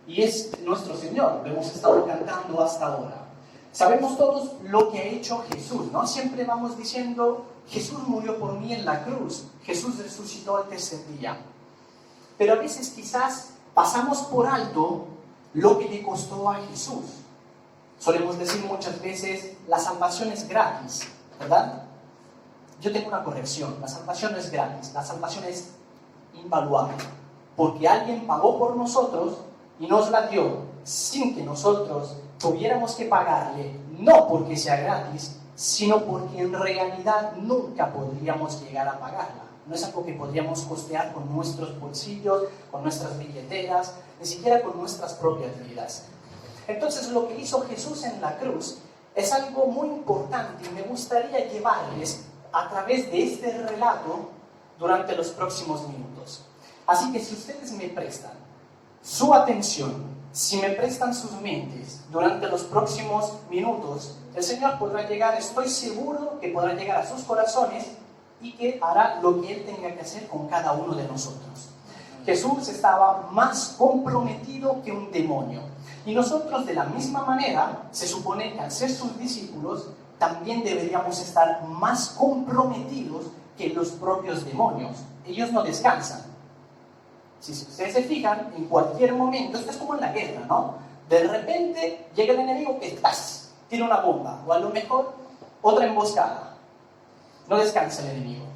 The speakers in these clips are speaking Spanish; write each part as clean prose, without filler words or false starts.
y es nuestro Señor, lo hemos estado cantando hasta ahora. Sabemos todos lo que ha hecho Jesús, ¿no? Siempre vamos diciendo, Jesús murió por mí en la cruz, Jesús resucitó al tercer día. Pero a veces quizás pasamos por alto lo que le costó a Jesús. Solemos decir muchas veces, la salvación es gratis, ¿verdad? Yo tengo una corrección, la salvación no es gratis, la salvación es invaluable, porque alguien pagó por nosotros y nos la dio sin que nosotros tuviéramos que pagarle, no porque sea gratis, sino porque en realidad nunca podríamos llegar a pagarla. No es algo que podríamos costear con nuestros bolsillos, con nuestras billeteras, ni siquiera con nuestras propias vidas. Entonces lo que hizo Jesús en la cruz es algo muy importante y me gustaría llevarles a través de este relato durante los próximos minutos. Así que si ustedes me prestan su atención, si me prestan sus mentes durante los próximos minutos, el Señor podrá llegar, estoy seguro que podrá llegar a sus corazones y que hará lo que Él tenga que hacer con cada uno de nosotros. Jesús estaba más comprometido que un demonio. Y nosotros de la misma manera, se supone que al ser sus discípulos, también deberíamos estar más comprometidos que los propios demonios. Ellos no descansan. Si ustedes se fijan, en cualquier momento, esto es como en la guerra, ¿no? De repente llega el enemigo que ¡tas! Tira una bomba, o a lo mejor otra emboscada. No descansa el enemigo.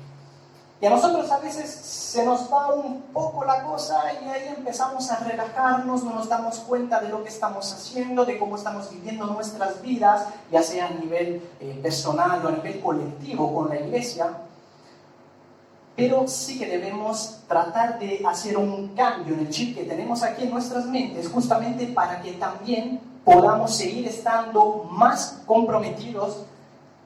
Y a nosotros a veces se nos va un poco la cosa y ahí empezamos a relajarnos, no nos damos cuenta de lo que estamos haciendo, de cómo estamos viviendo nuestras vidas, ya sea a nivel personal o a nivel colectivo con la iglesia. Pero sí que debemos tratar de hacer un cambio en el chip que tenemos aquí en nuestras mentes, justamente para que también podamos seguir estando más comprometidos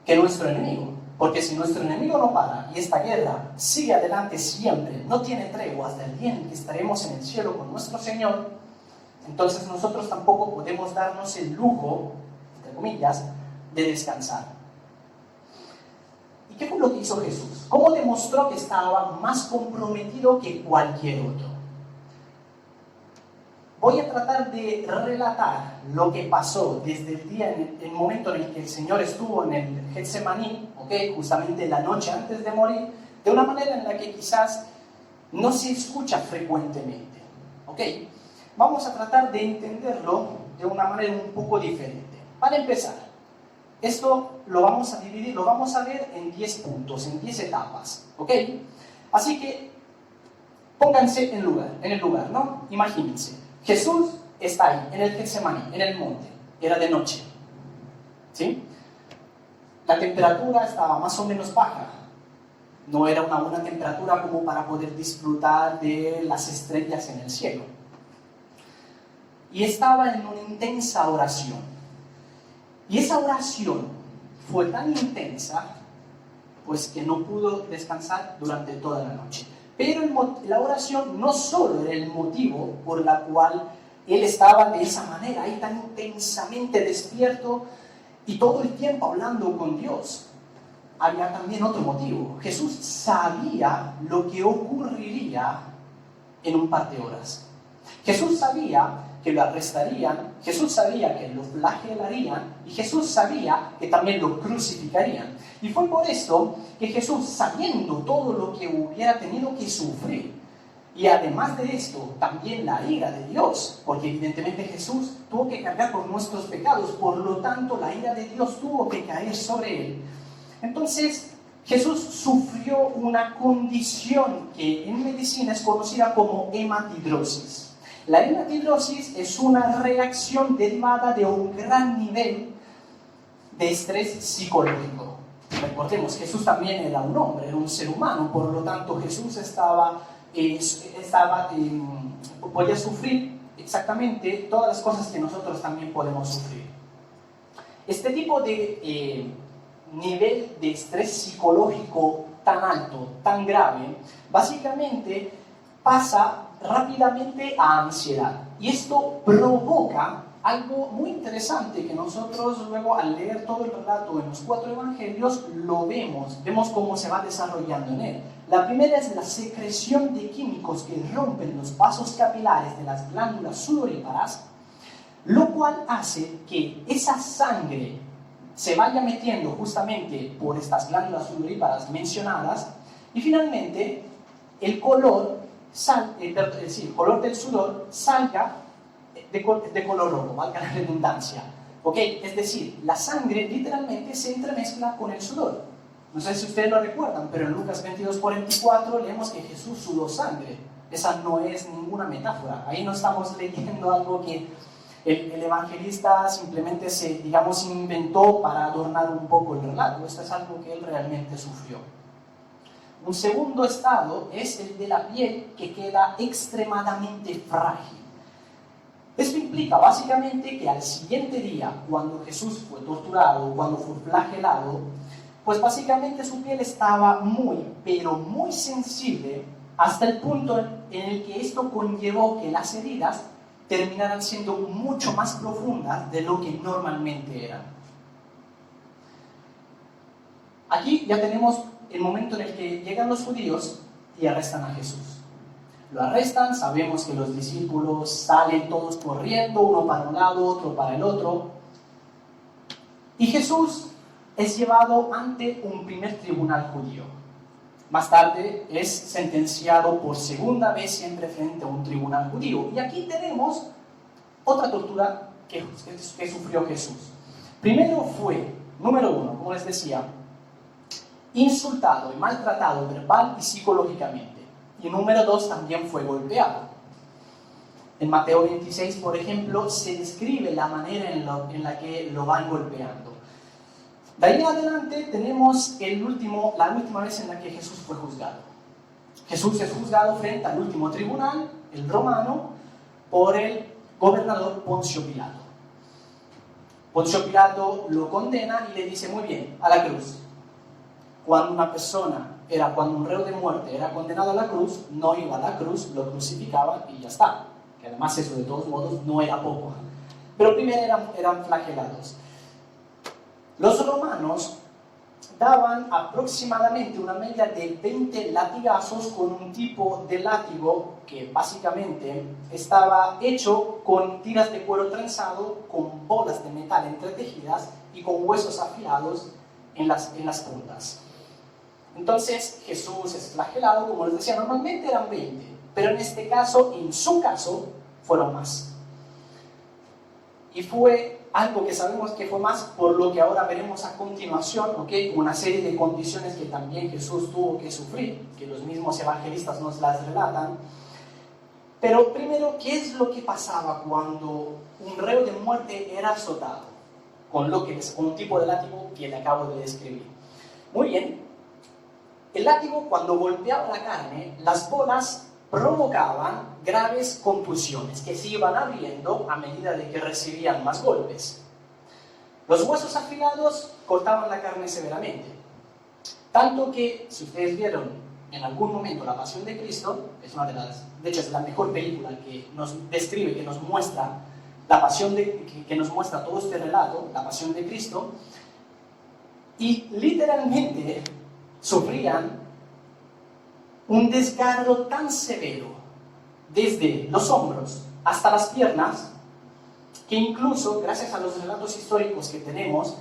que nuestro enemigo. Porque si nuestro enemigo no para y esta guerra sigue adelante siempre, no tiene tregua hasta el día en que estaremos en el cielo con nuestro Señor, entonces nosotros tampoco podemos darnos el lujo, entre comillas, de descansar. ¿Y qué fue lo que hizo Jesús? ¿Cómo demostró que estaba más comprometido que cualquier otro? Voy a tratar de relatar lo que pasó desde el día, el momento en el que el Señor estuvo en el Getsemaní, justamente la noche antes de morir, de una manera en la que quizás no se escucha frecuentemente. Vamos a tratar de entenderlo de una manera un poco diferente. Para empezar, esto lo vamos a dividir, lo vamos a ver en 10 puntos, en 10 etapas. Así que pónganse en el lugar, ¿no? Imagínense. Jesús está ahí, en el Getsemaní, en el monte. Era de noche. ¿Sí? La temperatura estaba más o menos baja. No era una buena temperatura como para poder disfrutar de las estrellas en el cielo. Y estaba en una intensa oración. Y esa oración fue tan intensa, pues que no pudo descansar durante toda la noche. Pero la oración no solo era el motivo por la cual él estaba de esa manera, ahí tan intensamente despierto y todo el tiempo hablando con Dios. Había también otro motivo. Jesús sabía lo que ocurriría en un par de horas. Jesús sabía que lo arrestarían, Jesús sabía que lo flagelarían y Jesús sabía que también lo crucificarían. Y fue por esto que Jesús, sabiendo todo lo que hubiera tenido que sufrir, y además de esto, también la ira de Dios, porque evidentemente Jesús tuvo que cargar por nuestros pecados, por lo tanto la ira de Dios tuvo que caer sobre él. Entonces, Jesús sufrió una condición que en medicina es conocida como hematidrosis. La hematidrosis es una reacción derivada de un gran nivel de estrés psicológico. Recordemos, Jesús también era un hombre, era un ser humano, por lo tanto Jesús podía sufrir exactamente todas las cosas que nosotros también podemos sufrir. Este tipo de nivel de estrés psicológico tan alto, tan grave, básicamente pasa rápidamente a ansiedad. Y esto provoca algo muy interesante que nosotros luego al leer todo el relato en los 4 evangelios lo vemos cómo se va desarrollando en él. La primera es la secreción de químicos que rompen los vasos capilares de las glándulas sudoríparas, lo cual hace que esa sangre se vaya metiendo justamente por estas glándulas sudoríparas mencionadas y finalmente el color, el color del sudor salga de color rojo, valga la redundancia. ¿Okay? Es decir, la sangre literalmente se entremezcla con el sudor. No sé si ustedes lo recuerdan, pero en Lucas 22:44 leemos que Jesús sudó sangre. Esa no es ninguna metáfora. Ahí no estamos leyendo algo que el evangelista simplemente digamos, inventó para adornar un poco el relato. Esto es algo que él realmente sufrió. Un segundo estado es el de la piel que queda extremadamente frágil. Esto implica básicamente que al siguiente día, cuando Jesús fue torturado, cuando fue flagelado, pues básicamente su piel estaba pero muy sensible hasta el punto en el que esto conllevó que las heridas terminaran siendo mucho más profundas de lo que normalmente eran. Aquí ya tenemos el momento en el que llegan los judíos y arrestan a Jesús. Lo arrestan, sabemos que los discípulos salen todos corriendo, uno para un lado, otro para el otro. Y Jesús es llevado ante un primer tribunal judío. Más tarde es sentenciado por segunda vez siempre frente a un tribunal judío. Y aquí tenemos otra tortura que sufrió Jesús. Primero fue, número 1, como les decía, insultado y maltratado verbal y psicológicamente. Y número 2, también fue golpeado. En Mateo 26, por ejemplo, se describe la manera en la que lo van golpeando. De ahí en adelante tenemos la última vez en la que Jesús fue juzgado. Jesús es juzgado frente al último tribunal, el romano, por el gobernador Poncio Pilato. Poncio Pilato lo condena y le dice, muy bien, a la cruz. Cuando un reo de muerte era condenado a la cruz, no iba a la cruz, lo crucificaban y ya está. Que además eso de todos modos no era poco. Pero primero eran flagelados. Los romanos daban aproximadamente una media de 20 latigazos con un tipo de látigo que básicamente estaba hecho con tiras de cuero trenzado, con bolas de metal entretejidas y con huesos afilados en las puntas. Entonces Jesús es flagelado, como les decía, normalmente eran 20, pero en este caso, en su caso, fueron más. Y fue algo que sabemos que fue más por lo que ahora veremos a continuación, ¿okay? Una serie de condiciones que también Jesús tuvo que sufrir, que los mismos evangelistas nos las relatan. Pero primero, ¿qué es lo que pasaba cuando un reo de muerte era azotado? Con un tipo de látigo que le acabo de describir. Muy bien. El látigo, cuando golpeaba la carne, las bolas provocaban graves contusiones que se iban abriendo a medida de que recibían más golpes. Los huesos afilados cortaban la carne severamente. Tanto que, si ustedes vieron en algún momento La Pasión de Cristo, de hecho es la mejor película que nos describe, que nos muestra que nos muestra todo este relato, La Pasión de Cristo, y literalmente sufrían un desgarro tan severo desde los hombros hasta las piernas que incluso, gracias a los relatos históricos que tenemos,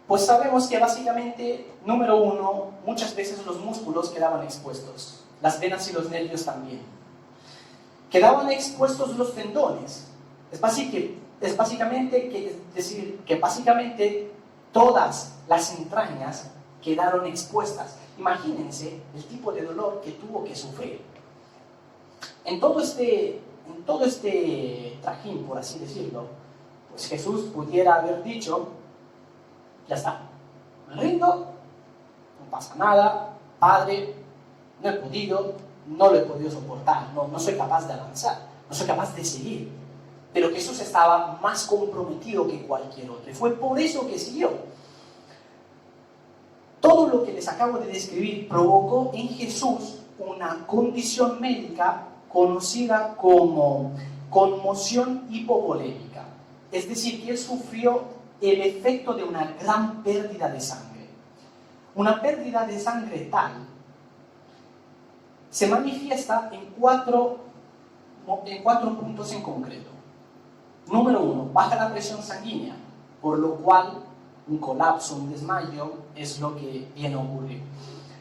pues sabemos que básicamente, número 1, muchas veces los músculos quedaban expuestos, las venas y los nervios también. Quedaban expuestos los tendones. Es básicamente decir que básicamente todas las entrañas quedaron expuestas. Imagínense el tipo de dolor que tuvo que sufrir. En todo este trajín, por así decirlo, pues Jesús pudiera haber dicho, ya está, me rindo, no pasa nada, Padre, no lo he podido soportar, no soy capaz de avanzar, no soy capaz de seguir. Pero Jesús estaba más comprometido que cualquier otro. Y fue por eso que siguió. Todo lo que les acabo de describir provocó en Jesús una condición médica conocida como conmoción hipovolémica. Es decir, que él sufrió el efecto de una gran pérdida de sangre. Una pérdida de sangre tal se manifiesta en cuatro puntos en concreto. Número 1, baja la presión sanguínea, por lo cual un colapso, un desmayo es lo que viene a ocurrir.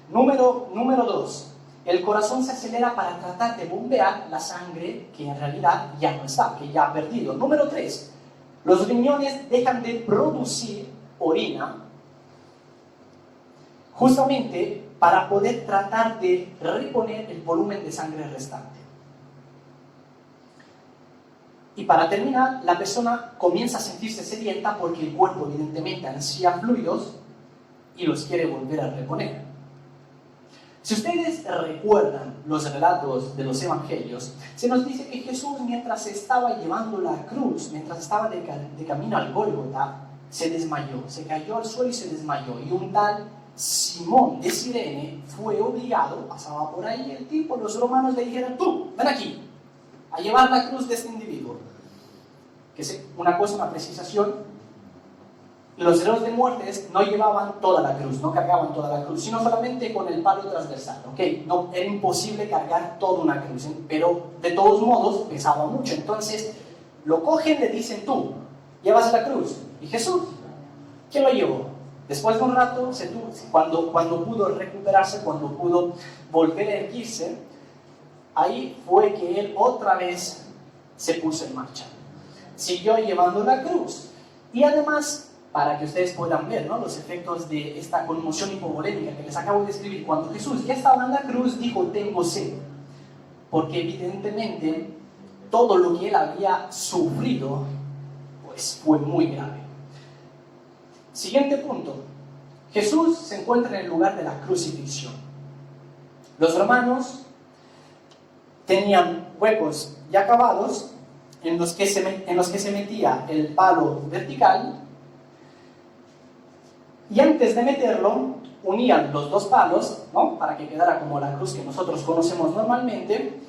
Número 2, el corazón se acelera para tratar de bombear la sangre que en realidad ya no está, que ya ha perdido. Número 3, los riñones dejan de producir orina justamente para poder tratar de reponer el volumen de sangre restante. Y para terminar, la persona comienza a sentirse sedienta porque el cuerpo evidentemente ansía fluidos y los quiere volver a reponer. Si ustedes recuerdan los relatos de los evangelios, se nos dice que Jesús, mientras estaba llevando la cruz, mientras estaba de camino al Gólgota, se desmayó, se cayó al suelo y se desmayó. Y un tal Simón de Cirene fue obligado, pasaba por ahí el tipo, los romanos le dijeron: tú, ven aquí, a llevar la cruz de este individuo. Que es una cosa, una precisación. Los heridos de muertes no llevaban toda la cruz, no cargaban toda la cruz, sino solamente con el palo transversal, ¿ok? No, era imposible cargar toda una cruz, pero de todos modos pesaba mucho. Entonces lo cogen, le dicen: tú, llevas la cruz. Y Jesús, ¿quién lo llevó? Después de un rato, cuando pudo recuperarse, cuando pudo volver a erguirse, ahí fue que él otra vez se puso en marcha. Siguió llevando la cruz. Y además, para que ustedes puedan ver, ¿no?, los efectos de esta conmoción hipovolémica que les acabo de describir, cuando Jesús ya estaba en la cruz, dijo: tengo sed. Porque evidentemente todo lo que él había sufrido pues fue muy grave. Siguiente punto. Jesús se encuentra en el lugar de la crucifixión. Los romanos tenían huecos ya cavados en los que se metía el palo vertical, y antes de meterlo unían los dos palos, ¿no?, para que quedara como la cruz que nosotros conocemos normalmente,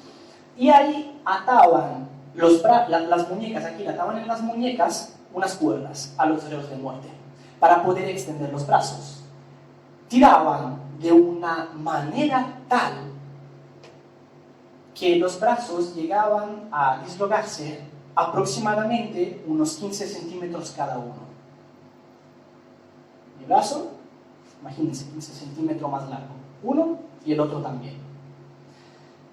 y ahí ataban las muñecas, aquí le ataban en las muñecas unas cuerdas a los heridos de muerte para poder extender los brazos. Tiraban de una manera tal que los brazos llegaban a dislocarse aproximadamente unos 15 centímetros cada uno. Mi brazo, imagínense, 15 centímetros más largo, uno y el otro también.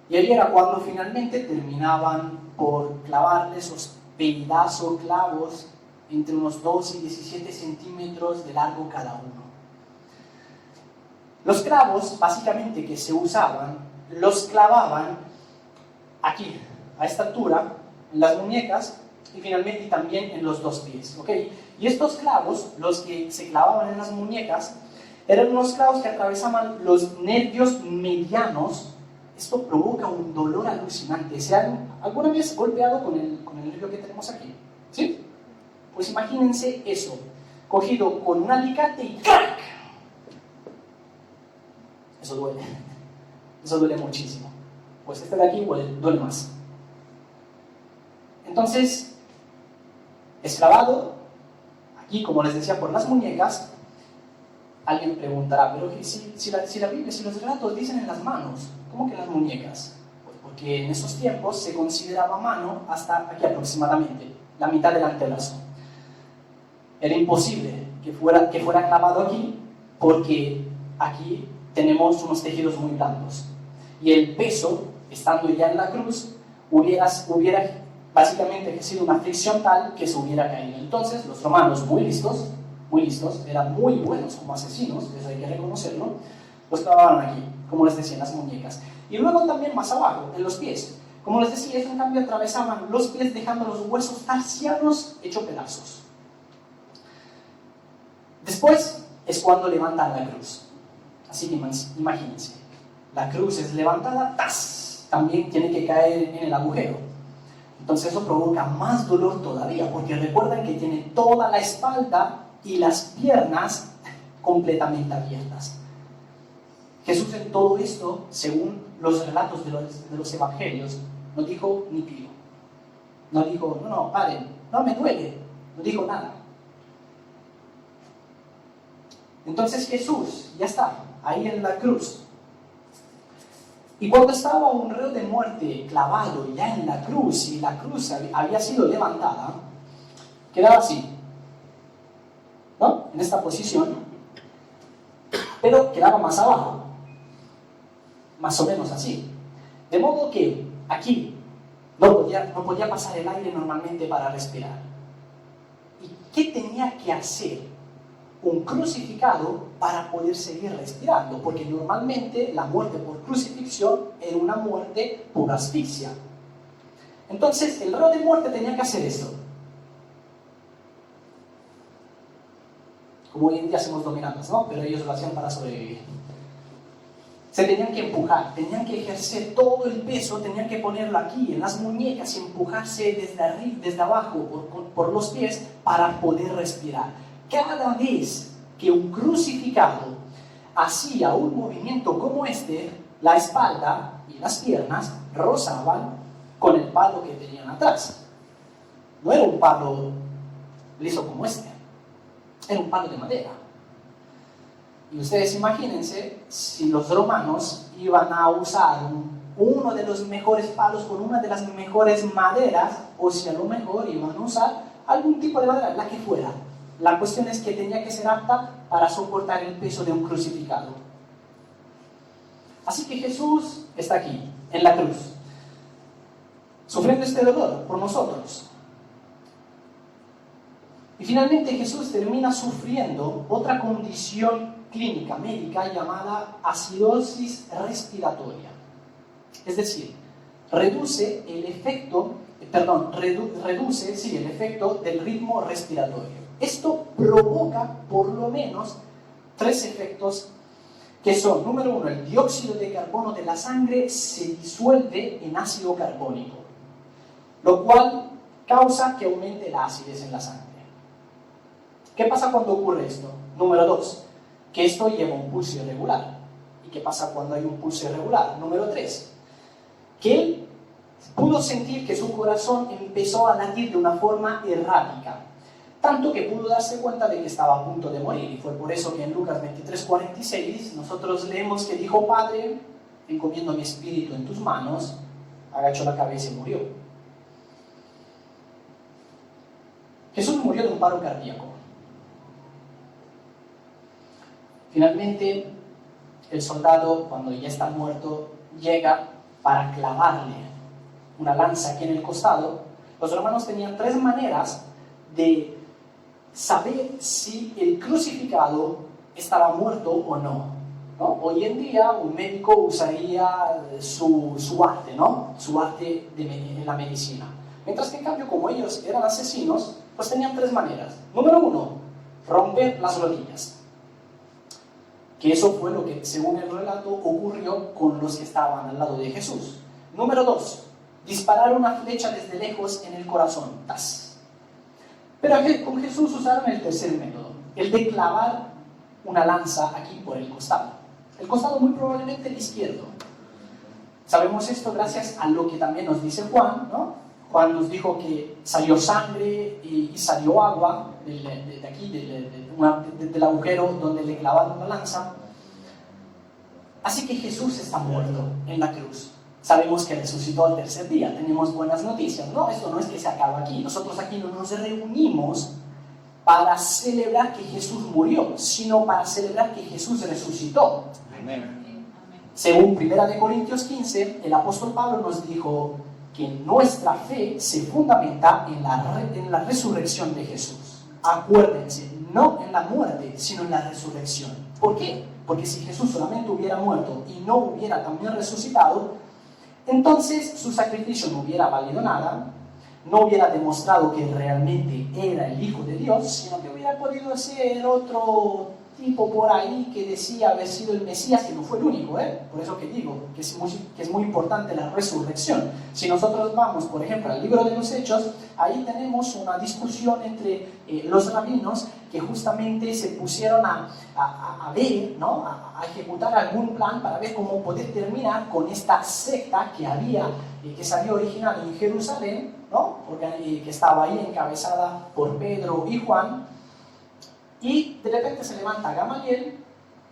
Y ahí era cuando finalmente terminaban por clavarle esos pedazos clavos entre unos 12 y 17 centímetros de largo cada uno. Los clavos, básicamente, que se usaban, los clavaban aquí, a esta altura, en las muñecas, y finalmente también en los dos pies, ¿ok? Y estos clavos, los que se clavaban en las muñecas, eran unos clavos que atravesaban los nervios medianos. Esto provoca un dolor alucinante. ¿Se han alguna vez golpeado con el nervio que tenemos aquí? ¿Sí? Pues imagínense eso, cogido con un alicate y ¡crack! Eso duele muchísimo. Pues este de aquí duele más. Entonces, es clavado aquí, como les decía, por las muñecas. Alguien preguntará: pero si la Biblia, si los relatos dicen en las manos, ¿cómo que en las muñecas? Pues porque en esos tiempos se consideraba mano hasta aquí aproximadamente, la mitad del antebrazo. Era imposible que fuera clavado aquí, porque aquí tenemos unos tejidos muy blandos. Y el peso, estando ya en la cruz, hubiera básicamente sido una fricción tal que se hubiera caído. Entonces, los romanos, muy listos, eran muy buenos como asesinos, eso hay que reconocerlo, los clavaban aquí, como les decía, en las muñecas. Y luego también más abajo, en los pies. Como les decía, en cambio atravesaban los pies dejando los huesos tarsianos hechos pedazos. Después es cuando levantan la cruz. Así que imagínense, la cruz es levantada, ¡tas!, también tiene que caer en el agujero. Entonces eso provoca más dolor todavía, porque recuerden que tiene toda la espalda y las piernas completamente abiertas. Jesús en todo esto, según los relatos de los evangelios, no dijo ni pío. No dijo: no, paren, no me duele. No dijo nada. Entonces Jesús ya está ahí en la cruz. Y cuando estaba un reo de muerte clavado ya en la cruz y la cruz había sido levantada, quedaba así, ¿no? En esta posición, pero quedaba más abajo, más o menos así. De modo que aquí no podía pasar el aire normalmente para respirar. ¿Y qué tenía que hacer un crucificado para poder seguir respirando? Porque normalmente la muerte por crucifixión era una muerte por asfixia. Entonces el reo de muerte tenía que hacer esto. Como hoy en día hacemos dominadas, ¿no? Pero ellos lo hacían para sobrevivir. Se tenían que empujar, tenían que ejercer todo el peso, tenían que ponerlo aquí, en las muñecas, y empujarse desde arriba, desde abajo, por los pies, para poder respirar. Cada vez que un crucificado hacía un movimiento como este, la espalda y las piernas rozaban con el palo que tenían atrás. No era un palo liso como este, era un palo de madera. Y ustedes imagínense si los romanos iban a usar uno de los mejores palos con una de las mejores maderas, o si a lo mejor iban a usar algún tipo de madera, la que fuera. La cuestión es que tenía que ser apta para soportar el peso de un crucificado. Así que Jesús está aquí, en la cruz, sufriendo este dolor por nosotros. Y finalmente Jesús termina sufriendo otra condición clínica médica llamada acidosis respiratoria. Es decir, reduce el efecto del ritmo respiratorio. Esto provoca por lo menos 3 efectos que son: número 1, el dióxido de carbono de la sangre se disuelve en ácido carbónico, lo cual causa que aumente la acidez en la sangre. ¿Qué pasa cuando ocurre esto? Número 2, que esto lleva un pulso irregular. ¿Y qué pasa cuando hay un pulso irregular? Número 3, que él pudo sentir que su corazón empezó a latir de una forma errática, tanto que pudo darse cuenta de que estaba a punto de morir. Y fue por eso que en Lucas 23:46 nosotros leemos que dijo: Padre, encomiendo mi espíritu en tus manos, agachó la cabeza y murió. Jesús murió de un paro cardíaco. Finalmente, el soldado, cuando ya está muerto, llega para clavarle una lanza aquí en el costado. Los romanos tenían 3 maneras de saber si el crucificado estaba muerto o no, ¿no? Hoy en día un médico usaría su arte, ¿no? Su arte en la medicina. Mientras que en cambio, como ellos eran asesinos, pues tenían 3 maneras. Número 1, romper las rodillas. Que eso fue lo que, según el relato, ocurrió con los que estaban al lado de Jesús. Número 2, disparar una flecha desde lejos en el corazón. ¡Tas! Pero con Jesús usaron el tercer método, el de clavar una lanza aquí por el costado. El costado muy probablemente el izquierdo. Sabemos esto gracias a lo que también nos dice Juan, ¿no? Juan nos dijo que salió sangre y salió agua de aquí, del agujero donde le clavaron la lanza. Así que Jesús está muerto en la cruz. Sabemos que resucitó al tercer día. Tenemos buenas noticias. No, esto no es que se acaba aquí. Nosotros aquí no nos reunimos para celebrar que Jesús murió, sino para celebrar que Jesús resucitó. Amén. Según 1 Corintios 15, el apóstol Pablo nos dijo que nuestra fe se fundamenta en la resurrección de Jesús. Acuérdense, no en la muerte, sino en la resurrección. ¿Por qué? Porque si Jesús solamente hubiera muerto y no hubiera también resucitado, entonces su sacrificio no hubiera valido nada, no hubiera demostrado que realmente era el Hijo de Dios, sino que hubiera podido ser otro tipo por ahí que decía haber sido el Mesías, que no fue el único, Por eso que digo que es muy importante la resurrección. Si nosotros vamos, por ejemplo, al libro de los Hechos, ahí tenemos una discusión entre los rabinos que justamente se pusieron a ver, ¿no? a ejecutar algún plan para ver cómo poder terminar con esta secta que se había originado en Jerusalén, ¿no? Que estaba ahí encabezada por Pedro y Juan. Y de repente se levanta Gamaliel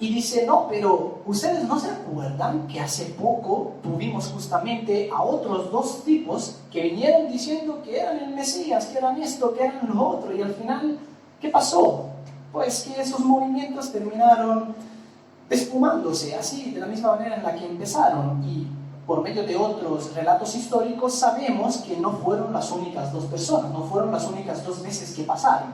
Y dice, no, pero ustedes no se acuerdan que hace poco tuvimos justamente a otros dos tipos que vinieron diciendo que eran el Mesías, que eran esto, que eran lo otro, y al final, ¿qué pasó? Pues que esos movimientos terminaron desfumándose, así, de la misma manera en la que empezaron, y por medio de otros relatos históricos sabemos que no fueron las únicas dos personas, no fueron las únicas dos veces que pasaron.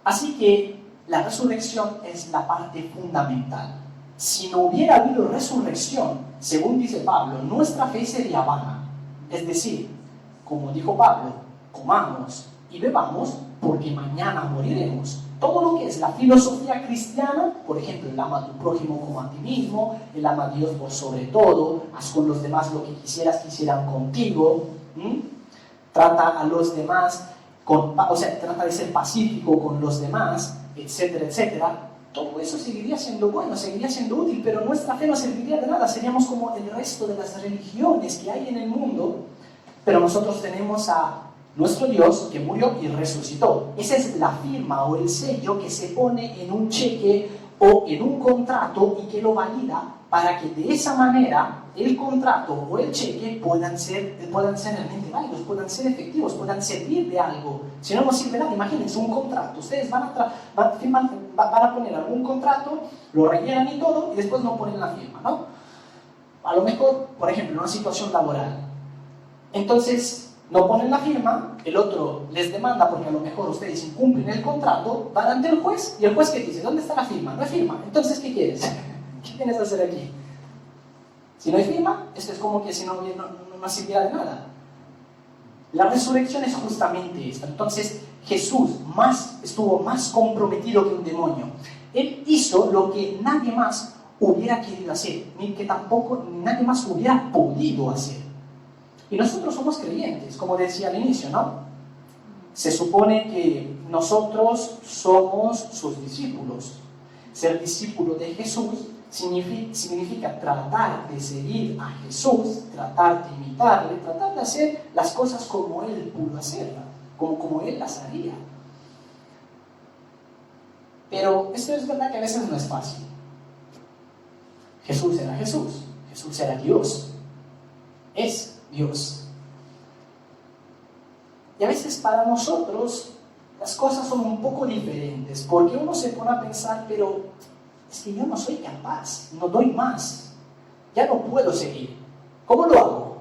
Así que la resurrección es la parte fundamental. Si no hubiera habido resurrección, según dice Pablo, nuestra fe sería vana. Es decir, como dijo Pablo, comamos y bebamos porque mañana moriremos. Todo lo que es la filosofía cristiana, por ejemplo, el ama a tu prójimo como a ti mismo, el ama a Dios por sobre todo, haz con los demás lo que quisieran contigo, trata a los demás, trata de ser pacífico con los demás, etcétera, etcétera. Todo eso seguiría siendo bueno, seguiría siendo útil, pero nuestra fe no serviría de nada, seríamos como el resto de las religiones que hay en el mundo, pero nosotros tenemos a nuestro Dios que murió y resucitó. Esa es la firma o el sello que se pone en un cheque o en un contrato y que lo valida para que de esa manera el contrato o el cheque puedan ser realmente válidos, puedan ser efectivos, puedan servir de algo. Si no, no sirve nada. Imagínense un contrato. Ustedes van a poner algún contrato, lo rellenan y todo, y después no ponen la firma, ¿no? A lo mejor, por ejemplo, en una situación laboral. Entonces, no ponen la firma, el otro les demanda porque a lo mejor ustedes incumplen el contrato, van ante el juez, y el juez ¿qué dice? ¿Dónde está la firma? No hay firma. Entonces, ¿qué quieres? ¿Qué tienes que hacer aquí? Si no hay firma, esto es como que si no sirviera de nada. La resurrección es justamente esto. Entonces, Jesús estuvo más comprometido que un demonio. Él hizo lo que nadie más hubiera querido hacer, ni que tampoco nadie más hubiera podido hacer. Y nosotros somos creyentes, como decía al inicio, ¿no? Se supone que nosotros somos sus discípulos. Ser discípulo de Jesús significa tratar de seguir a Jesús, tratar de imitarle, tratar de hacer las cosas como Él pudo hacerlas, como Él las haría. Pero esto es verdad que a veces no es fácil. Jesús era Jesús, Jesús era Dios, es Dios. Y a veces para nosotros las cosas son un poco diferentes, porque uno se pone a pensar, pero es que yo no soy capaz, no doy más, ya no puedo seguir. ¿Cómo lo hago?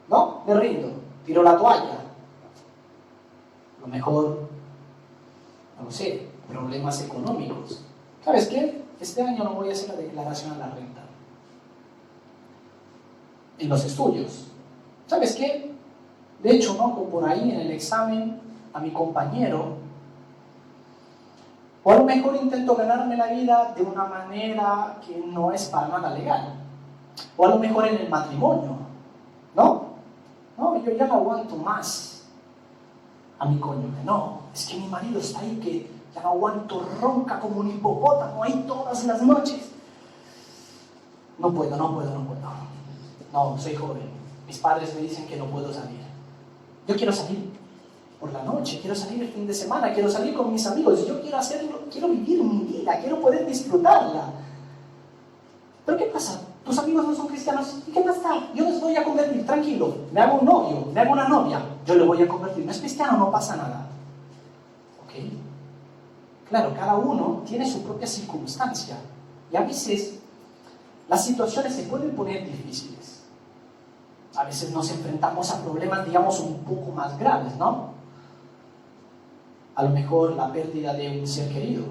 ¿No? Me rindo, tiro la toalla. A lo mejor, no lo sé, problemas económicos. ¿Sabes qué? Este año no voy a hacer la declaración a la renta. En los estudios. ¿Sabes qué? De hecho, ¿no? Por ahí en el examen a mi compañero, o a lo mejor intento ganarme la vida de una manera que no es para nada legal. O a lo mejor en el matrimonio, ¿no? No, yo ya no aguanto más a mi cónyuge. No, es que mi marido está ahí que ya no aguanto, ronca como un hipopótamo ahí todas las noches. No puedo. No, soy joven. Mis padres me dicen que no puedo salir. Yo quiero salir por la noche, quiero salir el fin de semana, quiero salir con mis amigos, yo quiero hacerlo, quiero vivir mi vida, quiero poder disfrutarla. ¿Pero qué pasa? Tus amigos no son cristianos, ¿y qué más da? Yo les voy a convertir, tranquilo, me hago un novio, me hago una novia, yo le voy a convertir, no es cristiano, no pasa nada. ¿Ok? Claro, cada uno tiene su propia circunstancia, y a veces las situaciones se pueden poner difíciles. A veces nos enfrentamos a problemas, digamos, un poco más graves, ¿no? A lo mejor la pérdida de un ser querido.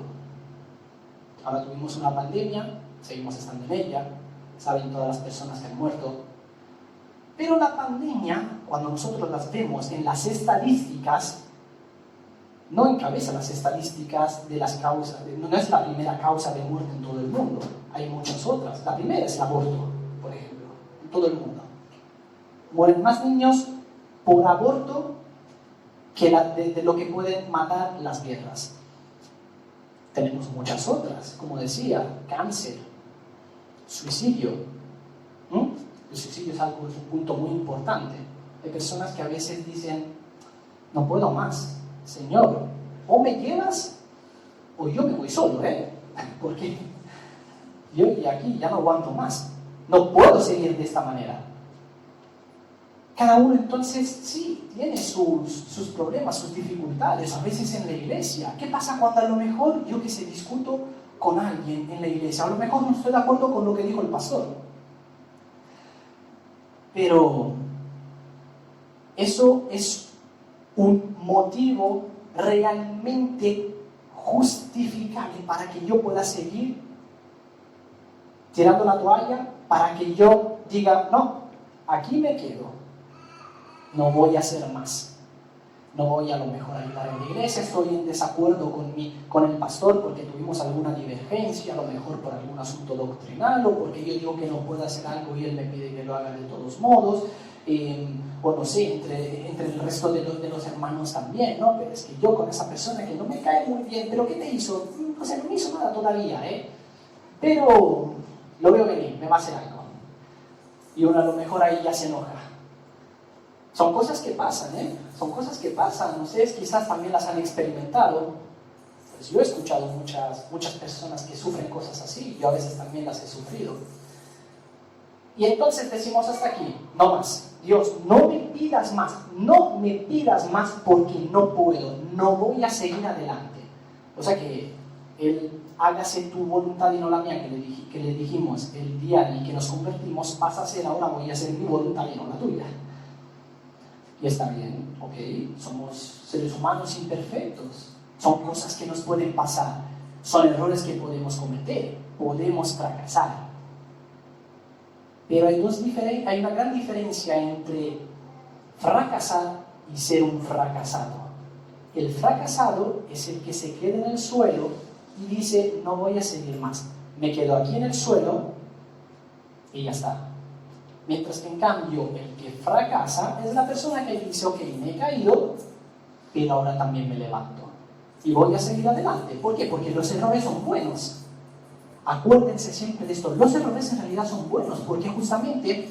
Ahora tuvimos una pandemia, seguimos estando en ella, saben todas las personas que han muerto. Pero la pandemia, cuando nosotros las vemos en las estadísticas, no encabeza las estadísticas de las causas, no es la primera causa de muerte en todo el mundo, hay muchas otras. La primera es el aborto, por ejemplo, en todo el mundo. Mueren más niños por aborto que de lo que pueden matar las guerras. Tenemos muchas otras, como decía, cáncer, suicidio. El suicidio es un punto muy importante. Hay personas que a veces dicen, no puedo más, Señor, o me llevas o yo me voy solo, porque yo y aquí ya no aguanto más, no puedo seguir de esta manera. Cada uno entonces sí tiene sus problemas, sus dificultades, a veces en la iglesia. ¿Qué pasa cuando a lo mejor yo que sé, discuto con alguien en la iglesia? A lo mejor no estoy de acuerdo con lo que dijo el pastor. Pero eso es un motivo realmente justificable para que yo pueda seguir tirando la toalla, para que yo diga, no, aquí me quedo. No voy a hacer más. No voy a lo mejor a ayudar en la iglesia, estoy en desacuerdo con el pastor porque tuvimos alguna divergencia, a lo mejor por algún asunto doctrinal o porque yo digo que no puedo hacer algo y él me pide que lo haga de todos modos, o no sé, entre el resto de los hermanos también, ¿no? Pero es que yo con esa persona que no me cae muy bien, ¿pero qué te hizo? O sea, no me hizo nada todavía, pero lo veo venir, me va a hacer algo. Y uno a lo mejor ahí ya se enoja. Son cosas que pasan, Son cosas que pasan. Ustedes quizás también las han experimentado. Pues yo he escuchado muchas personas que sufren cosas así. Yo a veces también las he sufrido. Y entonces decimos hasta aquí, no más. Dios, no me pidas más. No me pidas más porque no puedo. No voy a seguir adelante. O sea que Él, hágase tu voluntad y no la mía, que le dijimos el día en el que nos convertimos, pasa a ser ahora voy a hacer mi voluntad y no la tuya. Y está bien, ok, somos seres humanos imperfectos, son cosas que nos pueden pasar, son errores que podemos cometer, podemos fracasar. Pero hay una gran diferencia entre fracasar y ser un fracasado. El fracasado es el que se queda en el suelo y dice, no voy a seguir más, me quedo aquí en el suelo y ya está. Mientras que en cambio el que fracasa es la persona que dice, ok, me he caído, pero ahora también me levanto y voy a seguir adelante. ¿Por qué? Porque los errores son buenos. Acuérdense siempre de esto, los errores en realidad son buenos porque justamente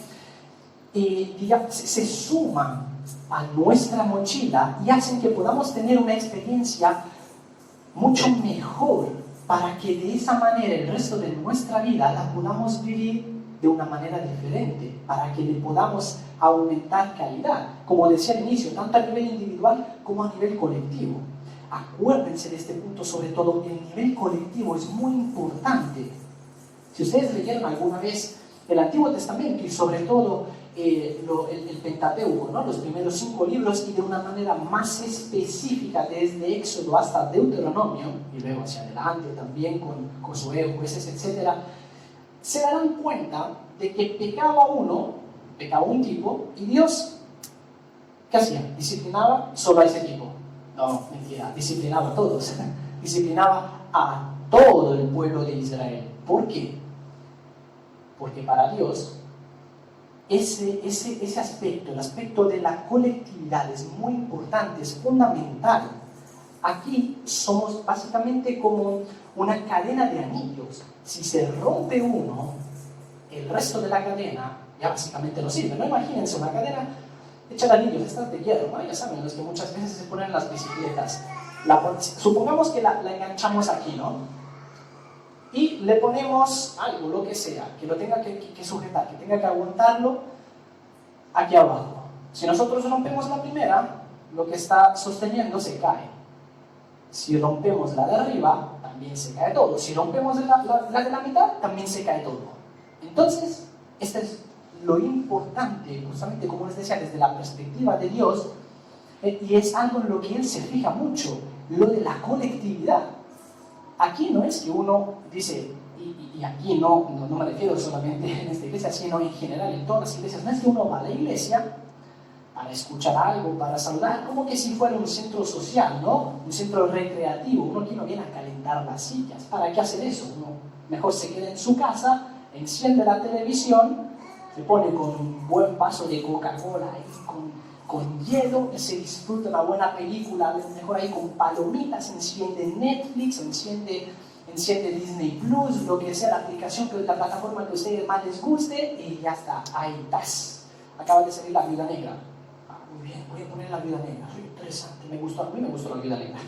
se suman a nuestra mochila y hacen que podamos tener una experiencia mucho mejor para que de esa manera el resto de nuestra vida la podamos vivir de una manera diferente, para que le podamos aumentar calidad, como decía al inicio, tanto a nivel individual como a nivel colectivo. Acuérdense de este punto, sobre todo, el nivel colectivo es muy importante. Si ustedes leyeron alguna vez el Antiguo Testamento y sobre todo el Pentateuco, ¿no? Los primeros 5 libros y de una manera más específica desde Éxodo hasta Deuteronomio y luego hacia adelante también con Josué, Jueces, etc., se darán cuenta de que pecaba un tipo, y Dios, ¿qué hacía? ¿Disciplinaba solo a ese tipo? No, mentira, disciplinaba a todos, disciplinaba a todo el pueblo de Israel. ¿Por qué? Porque para Dios ese aspecto, el aspecto de la colectividad es muy importante, es fundamental. Aquí somos básicamente como una cadena de anillos. Si se rompe uno, el resto de la cadena ya básicamente no sirve. No imagínense una cadena hecha de anillos, estas de hierro, ¿no? Ya saben, los que muchas veces se ponen en las bicicletas. Supongamos que la enganchamos aquí, ¿no? Y le ponemos algo, lo que sea, que lo tenga que sujetar, que tenga que aguantarlo aquí abajo. Si nosotros rompemos la primera, lo que está sosteniendo se cae. Si rompemos la de arriba, también se cae todo. Si rompemos la de la mitad, también se cae todo. Entonces, esto es lo importante, justamente como les decía, desde la perspectiva de Dios, y es algo en lo que Él se fija mucho, lo de la colectividad. Aquí no es que uno dice, y aquí no me refiero solamente en esta iglesia, sino en general en todas las iglesias, no es que uno va a la iglesia para escuchar algo, para saludar, como que si fuera un centro social, ¿no? Un centro recreativo. Uno aquí no viene a calentar las sillas. ¿Para qué hacer eso? Uno mejor se queda en su casa, enciende la televisión, se pone con un buen vaso de Coca-Cola ahí, con hielo, y se disfruta una buena película, mejor ahí con palomitas, enciende Netflix, enciende Disney Plus, lo que sea, la aplicación, la plataforma que a ustedes más les guste, y ya está, ahí estás. Acaba de salir La Viuda Negra. Muy bien, voy a poner La Viuda Negra. Interesante, a mí me gustó La Viuda Negra.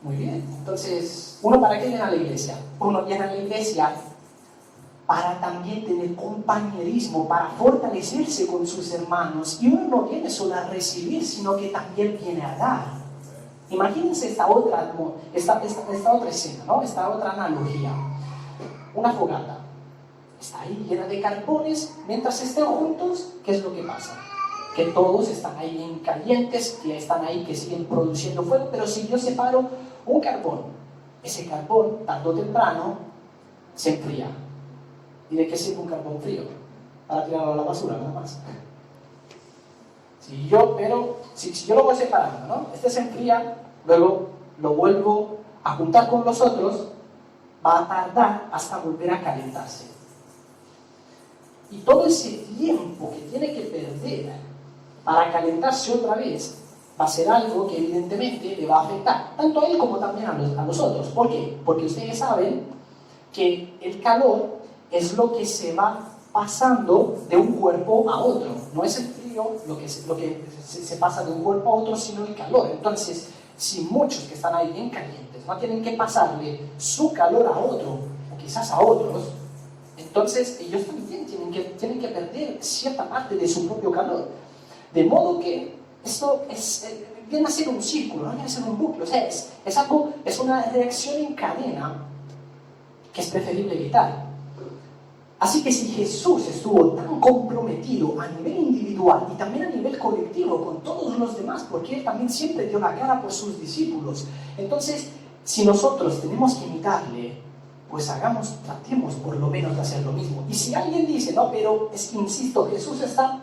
Muy bien. Entonces, ¿uno para qué viene a la iglesia? Uno viene a la iglesia para también tener compañerismo, para fortalecerse con sus hermanos. Y uno no viene solo a recibir, sino que también viene a dar. Imagínense esta otra escena, ¿no? Esta otra analogía. Una fogata. Está ahí llena de carbones. Mientras estén juntos, ¿qué es lo que pasa? Que todos están ahí bien calientes, que están ahí, que siguen produciendo fuego. Pero si yo separo un carbón, ese carbón, tarde o temprano, se enfría. ¿Y de qué sirve un carbón frío? Para tirarlo a la basura, nada más. Si yo lo voy separando, ¿no? Este se enfría, luego lo vuelvo a juntar con los otros, va a tardar hasta volver a calentarse. Y todo ese tiempo que tiene que perder para calentarse otra vez, va a ser algo que evidentemente le va a afectar, tanto a él como también a los otros. ¿Por qué? Porque ustedes saben que el calor es lo que se va pasando de un cuerpo a otro. No es el frío lo que se pasa de un cuerpo a otro, sino el calor. Entonces, si muchos que están ahí bien calientes no tienen que pasarle su calor a otro, o quizás a otros, entonces ellos también tienen que perder cierta parte de su propio calor. De modo que esto viene a ser un círculo, no viene a ser un bucle. O sea, es una reacción en cadena que es preferible evitar. Así que si Jesús estuvo tan comprometido a nivel individual y también a nivel colectivo con todos los demás, porque Él también siempre dio la cara por sus discípulos, entonces, si nosotros tenemos que imitarle, pues tratemos por lo menos de hacer lo mismo. Y si alguien dice, no, pero es que insisto, Jesús está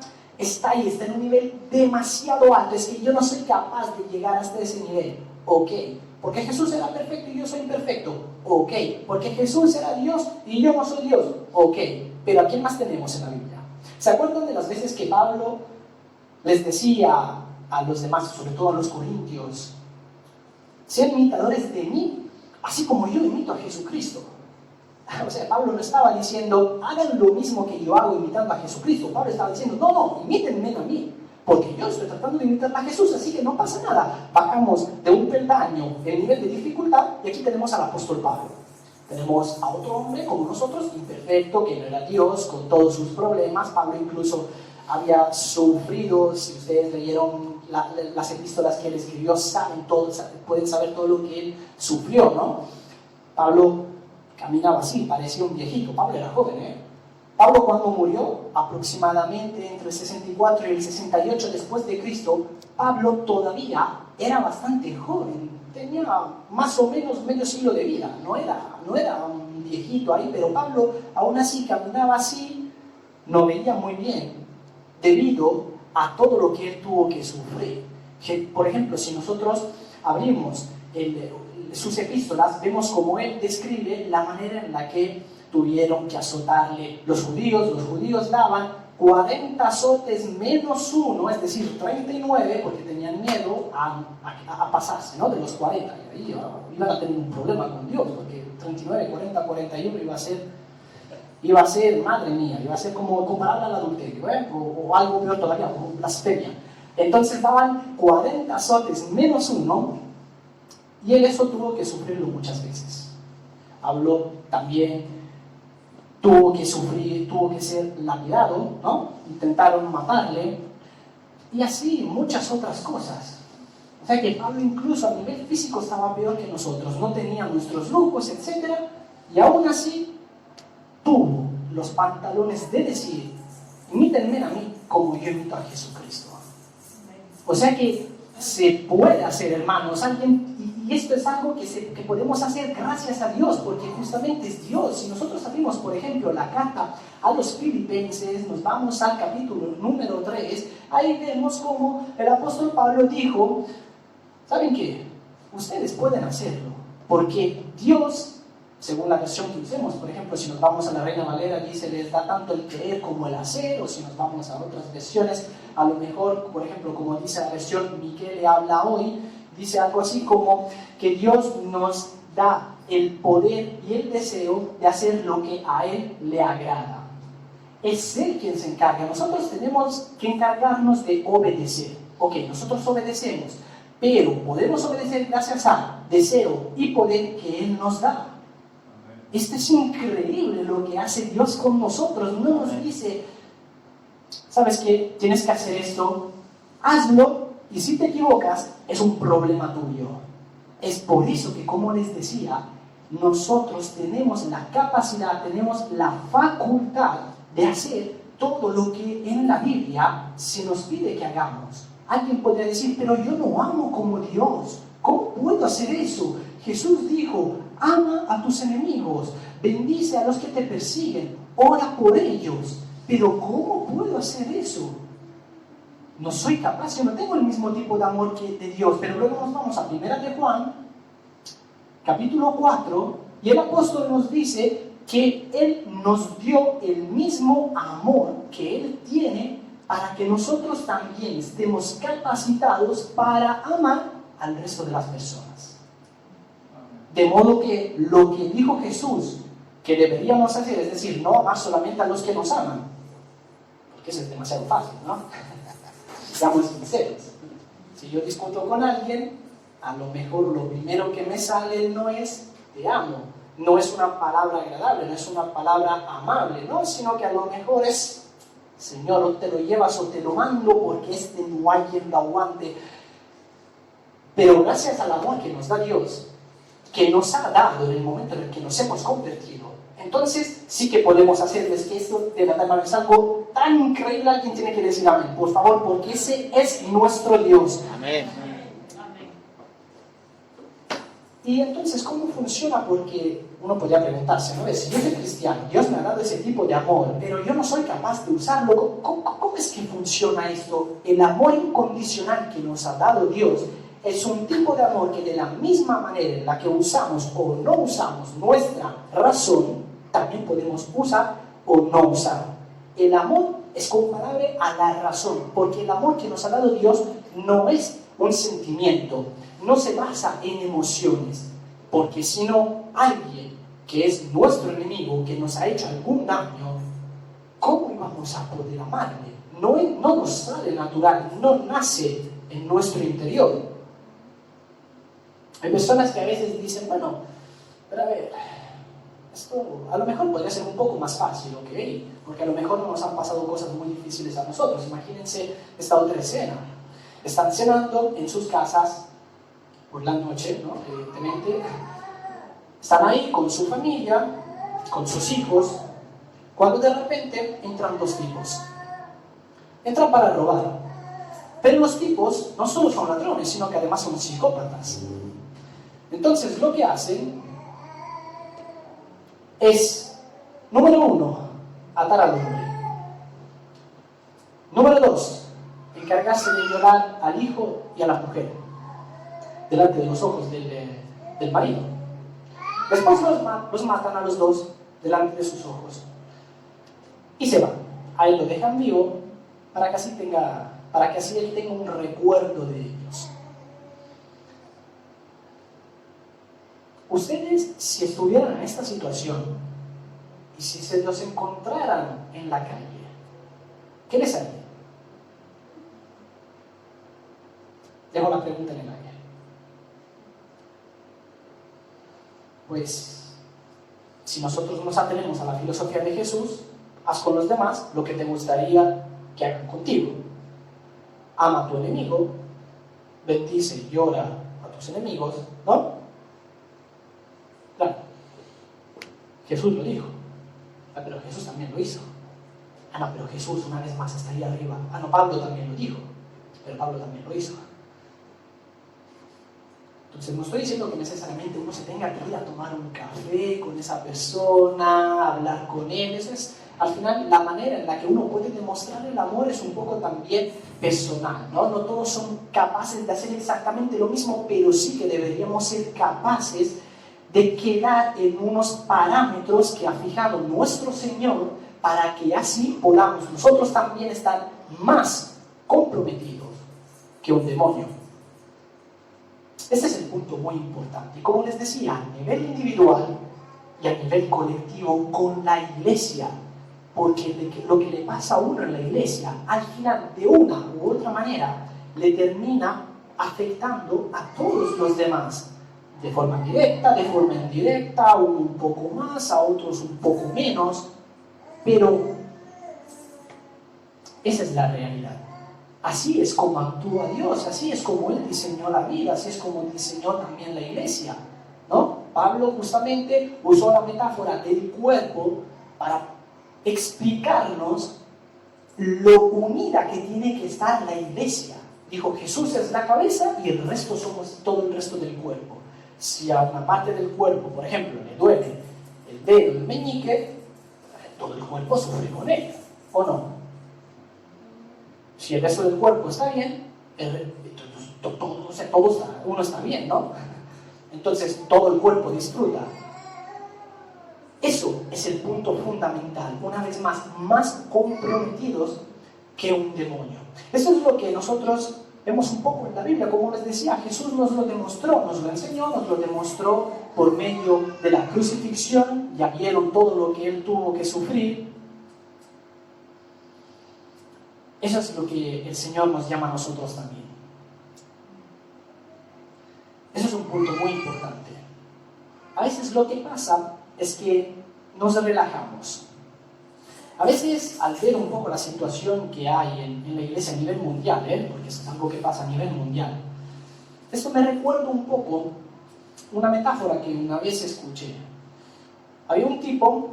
ahí, está en un nivel demasiado alto, es que yo no soy capaz de llegar hasta ese nivel. Ok, porque Jesús era perfecto y yo soy imperfecto. Ok, porque Jesús era Dios y yo no soy Dios. Ok, pero ¿a quién más tenemos en la Biblia? ¿Se acuerdan de las veces que Pablo les decía a los demás, sobre todo a los corintios, sean imitadores de mí, así como yo imito a Jesucristo? O sea, Pablo no estaba diciendo, hagan lo mismo que yo hago imitando a Jesucristo. Pablo estaba diciendo, no, imítenme a mí, porque yo estoy tratando de imitar a Jesús, así que no pasa nada. Bajamos de un peldaño el nivel de dificultad y aquí tenemos al apóstol Pablo. Tenemos a otro hombre como nosotros, imperfecto, que no era Dios, con todos sus problemas. Pablo incluso había sufrido, si ustedes leyeron las epístolas que él escribió, pueden saber todo lo que él sufrió, ¿no? Pablo caminaba así, parecía un viejito. Pablo era joven, ¿eh? Pablo, cuando murió, aproximadamente entre el 64 y el 68 después de Cristo, Pablo todavía era bastante joven, tenía más o menos medio siglo de vida, no era un viejito ahí, pero Pablo aún así caminaba así, no veía muy bien, debido a todo lo que él tuvo que sufrir. Por ejemplo, si nosotros abrimos sus epístolas, vemos cómo él describe la manera en la que tuvieron que azotarle los judíos daban 40 azotes menos uno, es decir, 39, porque tenían miedo a pasarse, ¿no? De los 40, y ahí iban a tener un problema con Dios, porque 39, 40, 41 iba a ser, madre mía, iba a ser como comparable al adulterio, o algo peor todavía, como blasfemia. Entonces daban 40 azotes menos uno, y él eso tuvo que sufrirlo muchas veces. Habló también, tuvo que sufrir, tuvo que ser lapidado, ¿no? Intentaron matarle, y así muchas otras cosas. O sea que Pablo incluso a nivel físico estaba peor que nosotros, no tenía nuestros lujos, etc. Y aún así tuvo los pantalones de decir, imítenme a mí como yo imito a Jesucristo. O sea que se puede hacer, hermanos, y esto es algo que podemos hacer gracias a Dios, porque justamente es Dios. Si nosotros abrimos, por ejemplo, la carta a los Filipenses, nos vamos al capítulo número 3, ahí vemos como el apóstol Pablo dijo, ¿saben qué? Ustedes pueden hacerlo, porque Dios, según la versión que usemos, por ejemplo, si nos vamos a la Reina Valera, dice, les da tanto el querer como el hacer, o si nos vamos a otras versiones, a lo mejor, por ejemplo, como dice la versión Miquel habla hoy, dice algo así como que Dios nos da el poder y el deseo de hacer lo que a Él le agrada. Es Él quien se encarga. Nosotros tenemos que encargarnos de obedecer. Ok, nosotros obedecemos, pero podemos obedecer gracias a deseo y poder que Él nos da. Esto es increíble lo que hace Dios con nosotros. No nos dice, ¿sabes qué? Tienes que hacer esto, hazlo, y si te equivocas, es un problema tuyo. Es por eso que, como les decía, nosotros tenemos la capacidad, tenemos la facultad de hacer todo lo que en la Biblia se nos pide que hagamos. Alguien podría decir, pero yo no amo como Dios. ¿Cómo puedo hacer eso? Jesús dijo, ama a tus enemigos, bendice a los que te persiguen, ora por ellos. Pero ¿cómo puedo hacer eso? No soy capaz, yo no tengo el mismo tipo de amor que de Dios. Pero luego nos vamos a 1 de Juan, capítulo 4, y el apóstol nos dice que Él nos dio el mismo amor que Él tiene para que nosotros también estemos capacitados para amar al resto de las personas. De modo que lo que dijo Jesús que deberíamos hacer, es decir, no amar solamente a los que nos aman, porque eso es demasiado fácil, ¿no? Seamos sinceros. Si yo discuto con alguien, a lo mejor lo primero que me sale no es te amo, no es una palabra agradable, no es una palabra amable, ¿no? Sino que a lo mejor es, Señor, o te lo llevas o te lo mando porque no hay quien lo aguante. Pero gracias al amor que nos da Dios, que nos ha dado en el momento en el que nos hemos convertido, entonces sí que podemos hacerlo. Es que esto de verdad es algo tan increíble. Alguien tiene que decir amén, por favor, porque ese es nuestro Dios. Amén. Y entonces, ¿cómo funciona? Porque uno podría preguntarse, ¿no? Si yo soy cristiano, Dios me ha dado ese tipo de amor, pero yo no soy capaz de usarlo. ¿Cómo es que funciona esto? El amor incondicional que nos ha dado Dios es un tipo de amor que, de la misma manera en la que usamos o no usamos nuestra razón, también podemos usar o no usar. El amor es comparable a la razón, porque el amor que nos ha dado Dios no es un sentimiento, no se basa en emociones, porque si no, alguien que es nuestro enemigo, que nos ha hecho algún daño, ¿cómo vamos a poder amarle? No nos sale natural, no nace en nuestro interior. Hay personas que a veces dicen, bueno, pero a ver, esto a lo mejor podría ser un poco más fácil, ¿ok? Porque a lo mejor no nos han pasado cosas muy difíciles a nosotros. Imagínense esta otra escena. Están cenando en sus casas por la noche, ¿no? Evidentemente. Están ahí con su familia, con sus hijos, cuando de repente entran dos tipos. Entran para robar. Pero los tipos no solo son ladrones, sino que además son psicópatas. Entonces lo que hacen es, número 1, atar al hombre. Número 2, encargarse de violar al hijo y a la mujer delante de los ojos del marido. Después los matan a los dos delante de sus ojos y se van. A él lo dejan vivo para que así él tenga un recuerdo de ellos. Ustedes, si estuvieran en esta situación y si se los encontraran en la calle, ¿qué les haría? Dejo la pregunta en el aire. Pues, si nosotros nos atenemos a la filosofía de Jesús, haz con los demás lo que te gustaría que hagan contigo. Ama a tu enemigo, bendice y llora a tus enemigos, ¿no? Claro, Jesús lo dijo. Pero Jesús también lo hizo. No, pero Jesús una vez más está ahí arriba. No, Pablo también lo dijo. Pero Pablo también lo hizo. Entonces no estoy diciendo que necesariamente uno se tenga que ir a tomar un café con esa persona, hablar con él. Eso es, al final, la manera en la que uno puede demostrar el amor es un poco también personal, ¿no? No todos son capaces de hacer exactamente lo mismo, pero sí que deberíamos ser capaces de quedar en unos parámetros que ha fijado nuestro Señor para que así podamos nosotros también estar más comprometidos que un demonio. Este es el punto muy importante. Y como les decía, a nivel individual y a nivel colectivo con la iglesia, porque lo que le pasa a uno en la iglesia, al final, de una u otra manera, le termina afectando a todos los demás, de forma directa, de forma indirecta, a uno un poco más, a otros un poco menos, pero esa es la realidad. Así es como actúa Dios, así es como Él diseñó la vida, así es como diseñó también la iglesia, ¿no? Pablo justamente usó la metáfora del cuerpo para explicarnos lo unida que tiene que estar la iglesia. Dijo, Jesús es la cabeza y el resto somos todo el resto del cuerpo. Si a una parte del cuerpo, por ejemplo, le duele el dedo, el meñique, todo el cuerpo sufre con él, ¿o no? Si el resto del cuerpo está bien, uno está bien, ¿no? Entonces todo el cuerpo disfruta. Eso es el punto fundamental, una vez más comprometidos que un demonio. Eso es lo que nosotros vemos un poco en la Biblia, como les decía, Jesús nos lo demostró, nos lo enseñó, nos lo demostró por medio de la crucifixión, ya vieron todo lo que Él tuvo que sufrir. Eso es lo que el Señor nos llama a nosotros también. Eso es un punto muy importante. A veces lo que pasa es que nos relajamos. A veces, al ver un poco la situación que hay en la iglesia a nivel mundial, porque eso es algo que pasa a nivel mundial, esto me recuerda un poco una metáfora que una vez escuché. Había un tipo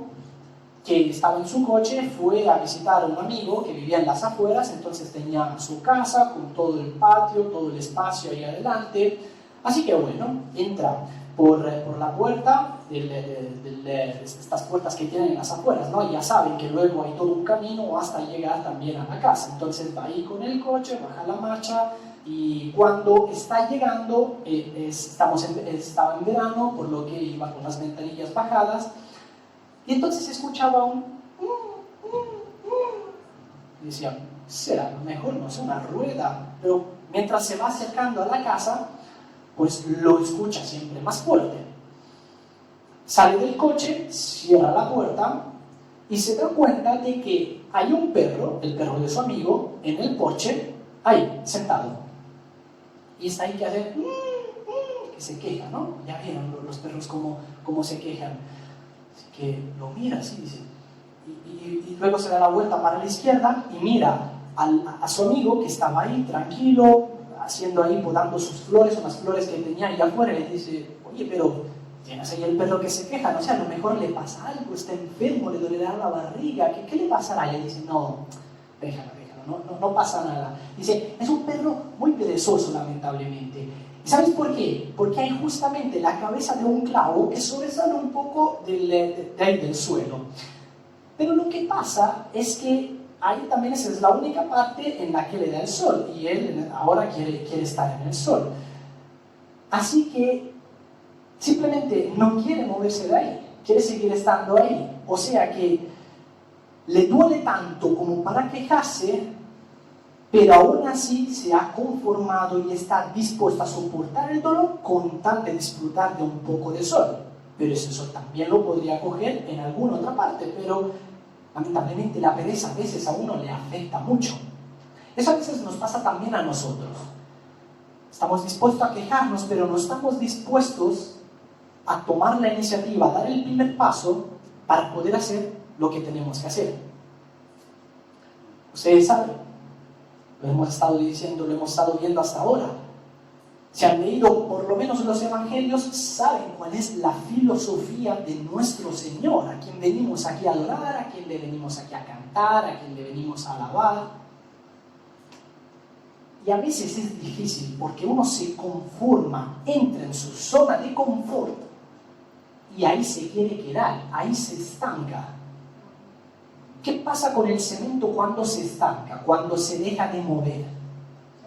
que estaba en su coche, fue a visitar a un amigo que vivía en las afueras, entonces tenía su casa con todo el patio, todo el espacio ahí adelante. Así que bueno, entra por la puerta, estas puertas que tienen en las afueras, ¿no? Y ya saben que luego hay todo un camino hasta llegar también a la casa. Entonces va ahí con el coche, baja la marcha y cuando está llegando, estaba en verano, por lo que iba con las ventanillas bajadas, y entonces escuchaba un y decía, será lo mejor, no es una rueda, pero mientras se va acercando a la casa, pues lo escucha siempre más fuerte. Sale del coche, cierra la puerta y se da cuenta de que hay un perro, el perro de su amigo, en el porche, ahí, sentado. Y está ahí que hace, que se queja, ¿no? Ya vieron los perros cómo se quejan. Así que lo mira así, dice, y luego se da la vuelta para la izquierda y mira a su amigo que estaba ahí tranquilo, haciendo ahí, podando sus flores, unas flores que tenía ahí afuera, y le dice, oye, pero tienes ahí el perro que se queja, no sé, a lo mejor le pasa algo, está enfermo, le dolerá la barriga, ¿qué le pasará? Y él dice, no, déjalo, no pasa nada. Dice, es un perro muy perezoso, lamentablemente. ¿Y sabes por qué? Porque hay justamente la cabeza de un clavo que sobresale un poco del suelo. Pero lo que pasa es que ahí también esa es la única parte en la que le da el sol y él ahora quiere estar en el sol. Así que simplemente no quiere moverse de ahí, quiere seguir estando ahí. O sea que le duele tanto como para quejarse, pero aún así se ha conformado y está dispuesto a soportar el dolor con tal de disfrutar de un poco de sol. Pero ese sol también lo podría coger en alguna otra parte, pero lamentablemente la pereza a veces a uno le afecta mucho. Eso a veces nos pasa también a nosotros. Estamos dispuestos a quejarnos, pero no estamos dispuestos a tomar la iniciativa, a dar el primer paso para poder hacer lo que tenemos que hacer. Ustedes saben, lo hemos estado diciendo, lo hemos estado viendo hasta ahora. Si han leído por lo menos los evangelios, saben cuál es la filosofía de nuestro Señor, a quien venimos aquí a adorar, a quien le venimos aquí a cantar, a quien le venimos a alabar. Y a veces es difícil porque uno se conforma, entra en su zona de confort y ahí se quiere quedar, ahí se estanca. ¿Qué pasa con el cemento cuando se estanca, cuando se deja de mover?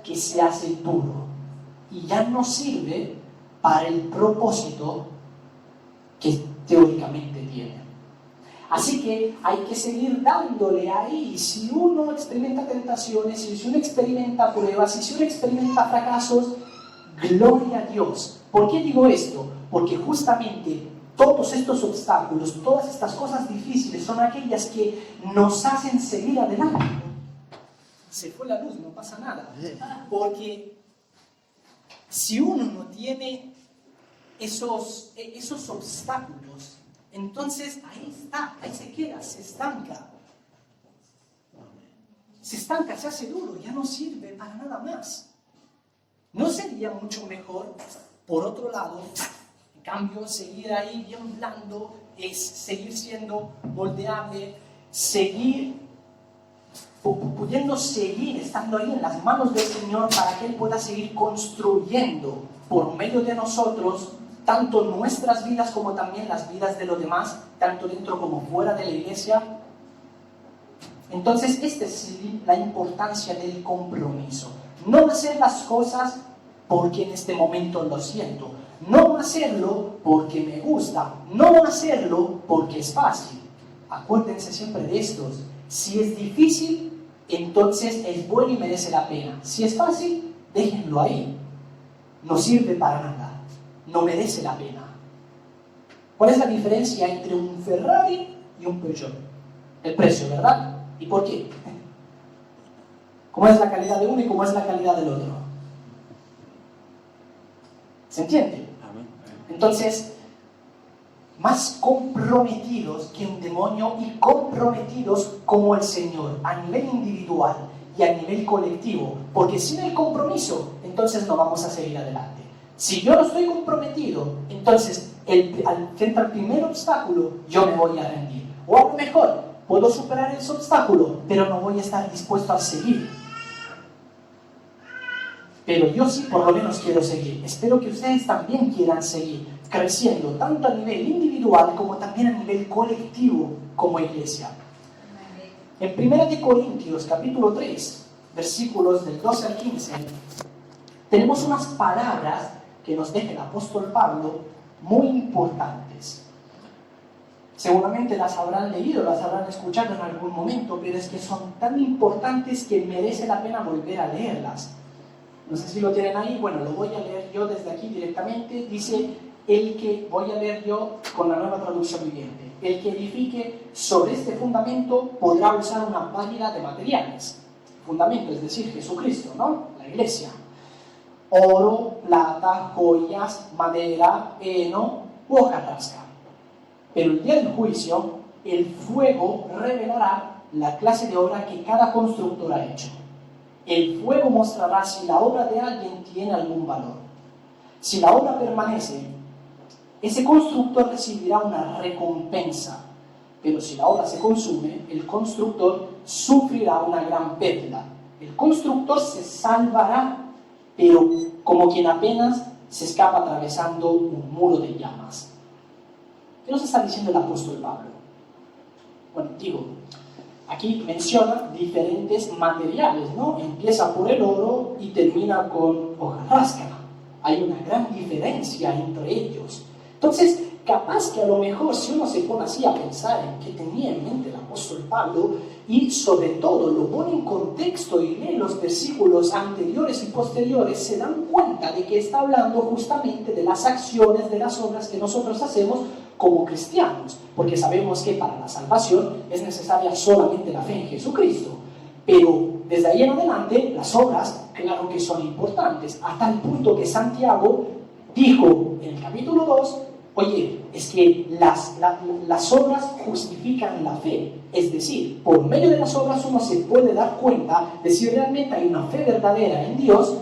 Que se hace duro y ya no sirve para el propósito que teóricamente tiene. Así que hay que seguir dándole ahí. Si uno experimenta tentaciones, si uno experimenta pruebas, si uno experimenta fracasos, gloria a Dios. ¿Por qué digo esto? Porque justamente todos estos obstáculos, todas estas cosas difíciles son aquellas que nos hacen seguir adelante. Se fue la luz, no pasa nada. Porque Si uno no tiene esos obstáculos, entonces ahí está, ahí se queda, se estanca. Se estanca, se hace duro, ya no sirve para nada más. ¿No sería mucho mejor, por otro lado, en cambio, seguir ahí bien blando, es seguir siendo moldeable, seguir pudiendo seguir estando ahí en las manos del Señor para que Él pueda seguir construyendo por medio de nosotros tanto nuestras vidas como también las vidas de los demás, tanto dentro como fuera de la iglesia? Entonces, esta es la importancia del compromiso. No hacer las cosas porque en este momento lo siento. No hacerlo porque me gusta. No hacerlo porque es fácil. Acuérdense siempre de estos. Si es difícil, entonces es bueno y merece la pena. Si es fácil, déjenlo ahí. No sirve para nada. No merece la pena. ¿Cuál es la diferencia entre un Ferrari y un Peugeot? El precio, ¿verdad? ¿Y por qué? ¿Cómo es la calidad de uno y cómo es la calidad del otro? ¿Se entiende? Entonces, más comprometidos que un demonio y comprometidos como el Señor, a nivel individual y a nivel colectivo, porque sin el compromiso, entonces no vamos a seguir adelante. Si yo no estoy comprometido, entonces frente al primer obstáculo, yo me voy a rendir. O a lo mejor, puedo superar ese obstáculo, pero no voy a estar dispuesto a seguir. Pero yo sí por lo menos quiero seguir. Espero que ustedes también quieran seguir creciendo, tanto a nivel individual como también a nivel colectivo como iglesia. En 1 Corintios capítulo 3, versículos del 12 al 15, tenemos unas palabras que nos deja el apóstol Pablo muy importantes. Seguramente las habrán leído, las habrán escuchado en algún momento, pero es que son tan importantes que merece la pena volver a leerlas. No sé si lo tienen ahí, bueno, lo voy a leer yo desde aquí directamente. Dice, voy a leer yo con la Nueva Traducción Viviente. El que edifique sobre este fundamento podrá usar una variedad de materiales. Fundamento, es decir, Jesucristo, ¿no? La iglesia. Oro, plata, joyas, madera, heno u hojarasca. Pero el día del juicio, el fuego revelará la clase de obra que cada constructor ha hecho. El fuego mostrará si la obra de alguien tiene algún valor. Si la obra permanece, ese constructor recibirá una recompensa. Pero si la obra se consume, el constructor sufrirá una gran pérdida. El constructor se salvará, pero como quien apenas se escapa atravesando un muro de llamas. ¿Qué nos está diciendo el apóstol Pablo? Bueno, aquí menciona diferentes materiales, ¿no? Empieza por el oro y termina con hojarasca. Hay una gran diferencia entre ellos. Entonces, capaz que a lo mejor si uno se pone así a pensar en qué tenía en mente el apóstol Pablo y sobre todo lo pone en contexto y lee los versículos anteriores y posteriores, se dan cuenta de que está hablando justamente de las acciones, de las obras que nosotros hacemos como cristianos, porque sabemos que para la salvación es necesaria solamente la fe en Jesucristo, pero desde ahí en adelante las obras, claro que son importantes, a tal punto que Santiago dijo en el capítulo 2, oye, es que las obras justifican la fe, es decir, por medio de las obras uno se puede dar cuenta de si realmente hay una fe verdadera en Dios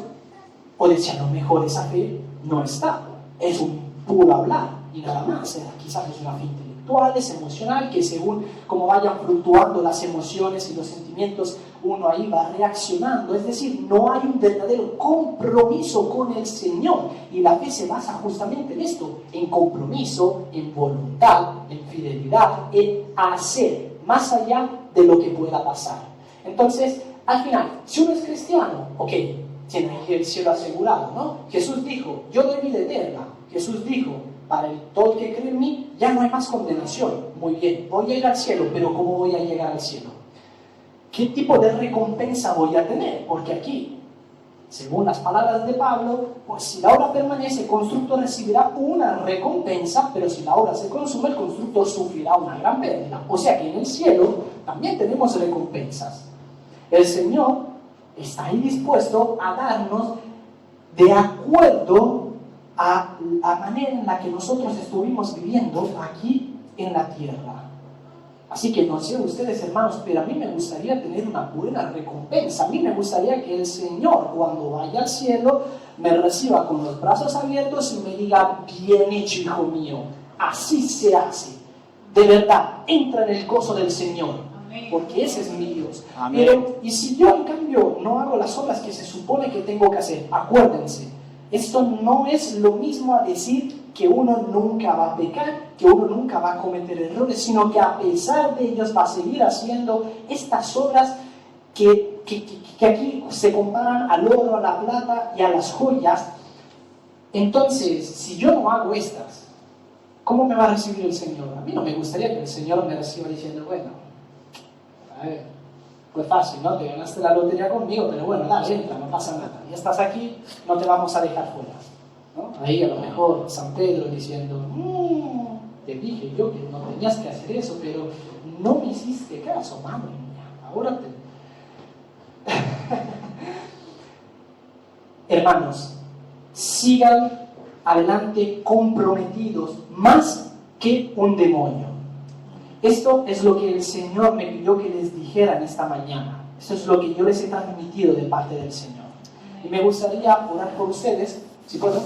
o de si a lo mejor esa fe no está, es un puro hablar y nada más. Quizás es una fe intelectual, es emocional, que según cómo vayan fluctuando las emociones y los sentimientos, uno ahí va reaccionando. Es decir, no hay un verdadero compromiso con el Señor. Y la fe se basa justamente en esto, en compromiso, en voluntad, en fidelidad, en hacer, más allá de lo que pueda pasar. Entonces, al final, si uno es cristiano, ok, tiene el cielo asegurado, ¿no? Jesús dijo, yo doy vida eterna. Jesús dijo, para todo el que cree en mí, ya no hay más condenación. Muy bien, voy a ir al cielo, pero ¿cómo voy a llegar al cielo? ¿Qué tipo de recompensa voy a tener? Porque aquí, según las palabras de Pablo, pues si la obra permanece, el constructor recibirá una recompensa, pero si la obra se consume, el constructor sufrirá una gran pérdida. O sea que en el cielo también tenemos recompensas. El Señor está ahí dispuesto a darnos de acuerdo a la manera en la que nosotros estuvimos viviendo aquí en la tierra. Así que no sé ustedes, hermanos, pero a mí me gustaría tener una buena recompensa. A mí me gustaría que el Señor, cuando vaya al cielo, me reciba con los brazos abiertos y me diga: bien hecho, hijo mío, así se hace. De verdad, entra en el gozo del Señor, porque ese es mi Dios. Amén. Pero, y si yo en cambio no hago las obras que se supone que tengo que hacer, acuérdense, esto no es lo mismo a decir que uno nunca va a pecar, que uno nunca va a cometer errores, sino que a pesar de ellos va a seguir haciendo estas obras que aquí se comparan al oro, a la plata y a las joyas. Entonces, si yo no hago estas, ¿cómo me va a recibir el Señor? A mí no me gustaría que el Señor me reciba diciendo: bueno, a ver, pues fácil, ¿no? Te ganaste la lotería conmigo, pero bueno, dale, entra, no pasa nada. Ya estás aquí, no te vamos a dejar fuera, ¿no? Ahí a lo mejor San Pedro diciendo: te dije yo que no tenías que hacer eso, pero no me hiciste caso, madre mía, ahora te... Hermanos, sigan adelante comprometidos más que un demonio. Esto es lo que el Señor me pidió que les dijera en esta mañana. Esto es lo que yo les he transmitido de parte del Señor. Y me gustaría orar por ustedes, si puedo,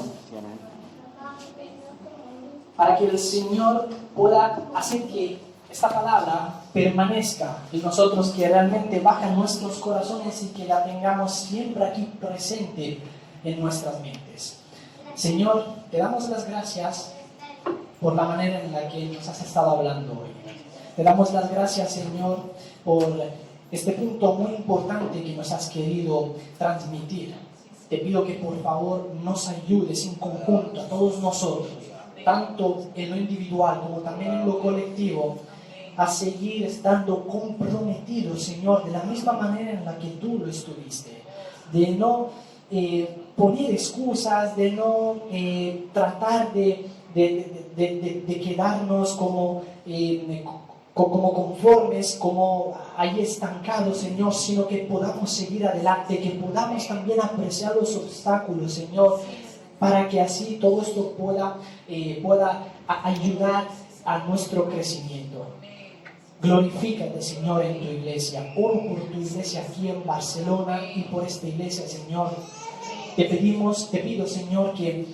para que el Señor pueda hacer que esta palabra permanezca en nosotros, que realmente baja en nuestros corazones y que la tengamos siempre aquí presente en nuestras mentes. Señor, te damos las gracias por la manera en la que nos has estado hablando hoy. Te damos las gracias, Señor, por este punto muy importante que nos has querido transmitir. Te pido que por favor nos ayudes en conjunto a todos nosotros, tanto en lo individual como también en lo colectivo, a seguir estando comprometidos, Señor, de la misma manera en la que tú lo estuviste, de no poner excusas, de no tratar de quedarnos como conformes, como ahí estancados, Señor, sino que podamos seguir adelante, que podamos también apreciar los obstáculos, Señor, para que así todo esto pueda ayudar a nuestro crecimiento. Glorifícate, Señor, en tu iglesia. Oro por tu iglesia aquí en Barcelona y por esta iglesia, Señor. Te pido, Señor, que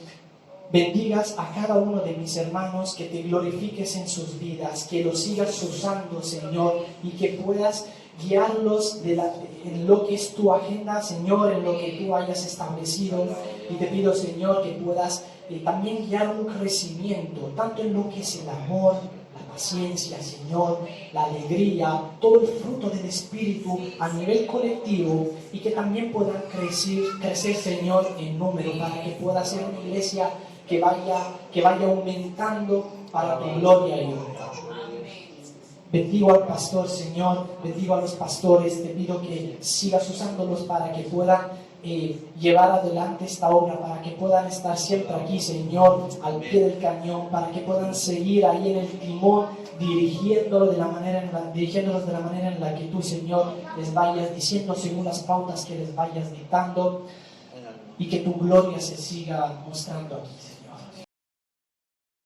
bendigas a cada uno de mis hermanos, que te glorifiques en sus vidas, que los sigas usando, Señor, y que puedas guiarlos en lo que es tu agenda, Señor, en lo que tú hayas establecido. Y te pido, Señor, que puedas también guiar un crecimiento, tanto en lo que es el amor, la paciencia, Señor, la alegría, todo el fruto del Espíritu a nivel colectivo, y que también puedan crecer, Señor, en número, para que pueda ser una iglesia que vaya aumentando para tu gloria y honra. Bendigo al pastor, Señor, bendigo a los pastores, te pido que sigas usándolos para que puedan llevar adelante esta obra, para que puedan estar siempre aquí, Señor, al pie del cañón, para que puedan seguir ahí en el timón, dirigiéndolos de la manera en la que tú, Señor, les vayas diciendo según las pautas que les vayas dictando, y que tu gloria se siga mostrando aquí.